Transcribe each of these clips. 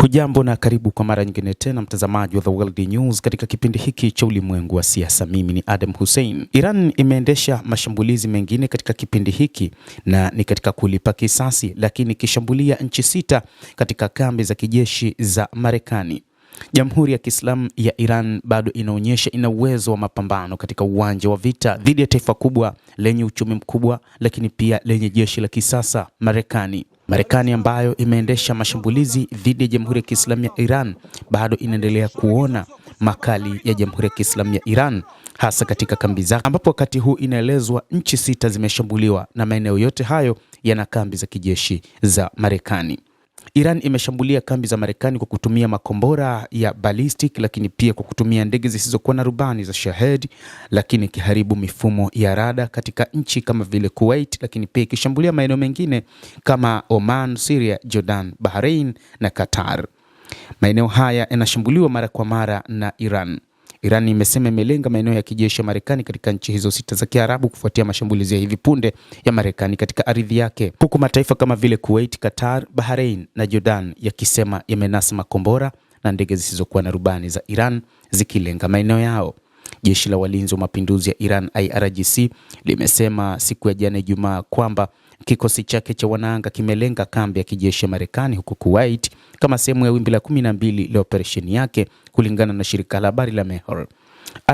Hujambo na karibu kwa mara nyingine tena mtazamaji wa The World News katika kipindi hiki cha ulimwengu wa siasa. Mimi ni Adam Hussein. Iran imeendesha mashambulizi mengine katika kipindi hiki na ni katika kulipa kisasi, lakini ikishambulia nchi 6 katika kambi za kijeshi za Marekani. Jamhuri ya Kiislamu ya Iran bado inaonyesha ina uwezo wa mapambano katika uwanja wa vita dhidi ya taifa kubwa lenye uchumi mkubwa, lakini pia lenye jeshi la kisasa, Marekani. Marekani ambayo imeendesha mashambulizi dhidi ya Jamhuri ya Kiislamu ya Iran bado inaendelea kuona makali ya Jamhuri ya Kiislamu ya Iran, hasa katika kambi zake, ambapo wakati huu inaelezwa nchi 6 zimeshambuliwa na maeneo yote hayo yana kambi za kijeshi za Marekani. Iran imeshambulia kambi za Marekani kwa kutumia makombora ya ballistic, lakini pia kwa kutumia ndege zisizokuwa na rubani za Shahed, lakini ikiharibu mifumo ya rada katika nchi kama vile Kuwait, lakini pia ikishambulia maeneo mengine kama Oman, Syria, Jordan, Bahrain na Qatar. Maeneo haya yanashambuliwa mara kwa mara na Iran. Iran imesema imelenga maeneo ya kijeshi ya Marekani katika nchi hizo 6 za Kiarabu kufuatia mashambulizi ya hivi punde ya Marekani katika ardhi yake, huku mataifa kama vile Kuwait, Qatar, Bahrain na Jordan yakisema yamenasa makombora na ndege zisizokuwa na rubani za Iran zikilenga maeneo yao. Jeshi la Walinzi wa Mapinduzi ya Iran IRGC limesema siku ya jana Ijumaa kwamba kikosi chake cha wanaanga kimelenga kambi ya kijeshi ya Marekani huko Kuwait kama sehemu ya wimbi la 12 la operesheni yake, kulingana na shirika la habari la Mehr.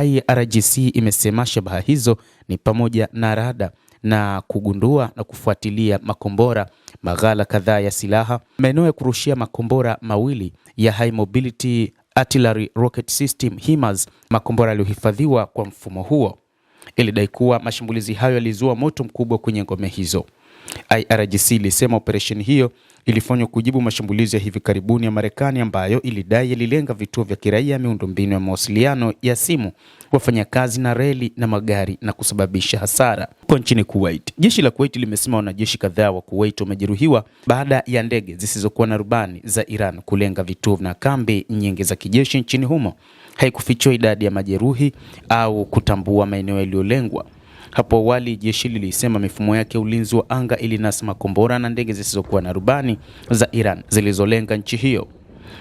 IRGC imesema shabaha hizo ni pamoja na rada na kugundua na kufuatilia makombora, maghala kadhaa ya silaha, maeneo ya kurushia makombora mawili ya High Mobility Artillery Rocket System HIMARS, makombora yaliyohifadhiwa kwa mfumo huo. Ilidai kuwa mashambulizi hayo yalizua moto mkubwa kwenye ngome hizo. IRGC ilisema operesheni hiyo ilifanywa kujibu mashambulizi ya hivi karibuni ya Marekani ambayo ilidai yalilenga vituo vya kiraia, miundombinu ya mawasiliano ya simu, wafanyakazi na reli na magari na kusababisha hasara. Kwa nchini Kuwait, jeshi la Kuwait limesema wanajeshi kadhaa wa Kuwait wamejeruhiwa baada ya ndege zisizokuwa na rubani za Iran kulenga vituo na kambi nyingi za kijeshi nchini humo. Haikufichwa idadi ya majeruhi au kutambua maeneo yaliyolengwa. Hapo awali jeshi lilisema mifumo yake ulinzi wa anga ilinasa makombora na ndege zisizokuwa na rubani za Iran zilizolenga nchi hiyo.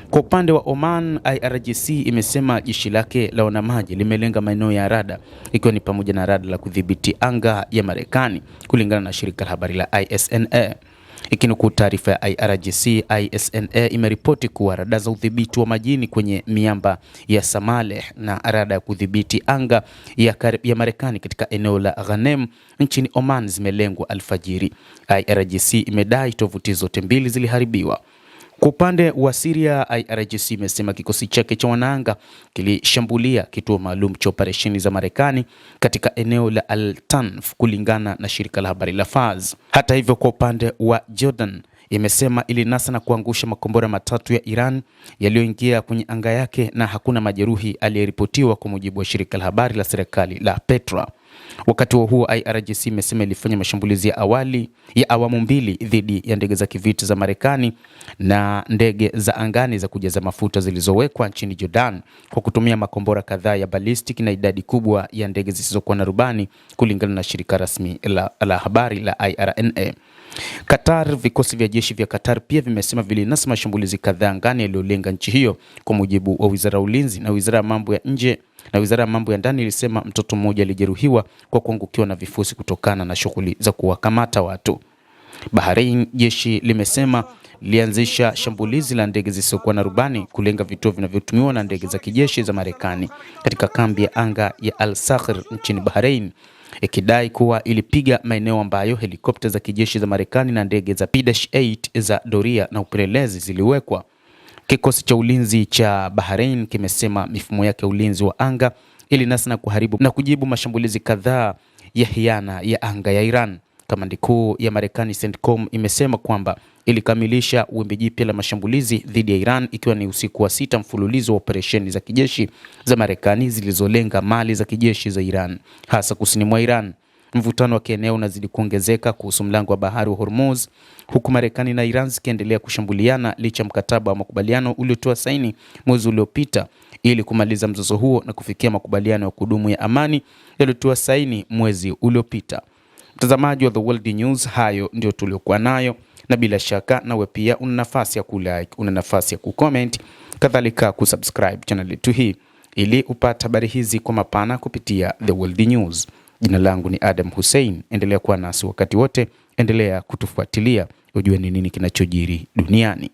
Kwa upande wa Oman, IRGC imesema jeshi lake la wanamaji limelenga maeneo ya rada, ikiwa ni pamoja na rada la kudhibiti anga ya Marekani, kulingana na shirika la habari la ISNA. Ikinukuu taarifa ya IRGC, ISNA imeripoti kuwa rada za udhibiti wa majini kwenye miamba ya Samaleh na rada ya kudhibiti anga ya Marekani katika eneo la Ghanem nchini Oman zimelengwa alfajiri. IRGC imedai tovuti zote mbili ziliharibiwa. Kwa upande wa Syria, IRGC imesema kikosi chake cha wanaanga kilishambulia kituo maalum cha operesheni za Marekani katika eneo la Al-Tanf, kulingana na shirika la habari la Fars. Hata hivyo, kwa upande wa Jordan imesema ilinasa na kuangusha makombora 3 ya Iran yaliyoingia kwenye anga yake na hakuna majeruhi aliyeripotiwa, kwa mujibu wa shirika la habari la serikali la Petra. Wakati huo IRGC imesema ilifanya mashambulizi ya awali ya awamu 2 dhidi ya ndege za kivita za Marekani na ndege za angani za kujaza mafuta zilizowekwa nchini Jordan kwa kutumia makombora kadhaa ya ballistic na idadi kubwa ya ndege zisizokuwa na rubani, kulingana na shirika rasmi la habari la IRNA. Qatar, vikosi vya jeshi vya Qatar pia vimesema vilinasa mashambulizi kadhaa angani yaliyolenga nchi hiyo, kwa mujibu wa Wizara ya Ulinzi na Wizara ya Mambo ya Nje. Na Wizara ya Mambo ya Ndani ilisema mtoto mmoja alijeruhiwa kwa kuangukiwa na vifusi kutokana na shughuli za kuwakamata watu. Bahrain, jeshi limesema lianzisha shambulizi la ndege zisizokuwa na rubani kulenga vituo vinavyotumiwa na ndege za kijeshi za Marekani katika kambi ya anga ya Al-Sakhr nchini Bahrain, ikidai kuwa ilipiga maeneo ambayo helikopta za kijeshi za Marekani na ndege za P-8 za doria na upelelezi ziliwekwa. Kikosi cha ulinzi cha Bahrain kimesema mifumo yake ulinzi wa anga ilinasa na kuharibu na kujibu mashambulizi kadhaa ya hiana ya anga ya Iran. Kamandi kuu ya Marekani CENTCOM imesema kwamba ilikamilisha wimbi jipya la mashambulizi dhidi ya Iran, ikiwa ni usiku wa 6 mfululizo wa operesheni za kijeshi za Marekani zilizolenga mali za kijeshi za Iran, hasa kusini mwa Iran. Mvutano wa kieneo unazidi kuongezeka kuhusu mlango wa bahari wa Hormuz, huku Marekani na Iran zikiendelea kushambuliana licha mkataba wa makubaliano uliotoa saini mwezi uliopita ili kumaliza mzozo huo na kufikia makubaliano ya kudumu ya amani yaliyotoa saini mwezi uliopita. Mtazamaji wa The World News, hayo ndio tuliokuwa nayo. na bila shaka nawe pia una nafasi ya kulike, una nafasi ya kucomment, kadhalika kusubscribe channel yetu hii ili upate habari hizi kwa mapana kupitia The World News. Jina langu ni Adam Hussein. Endelea kuwa nasi wakati wote, endelea kutufuatilia ujue ni nini kinachojiri duniani.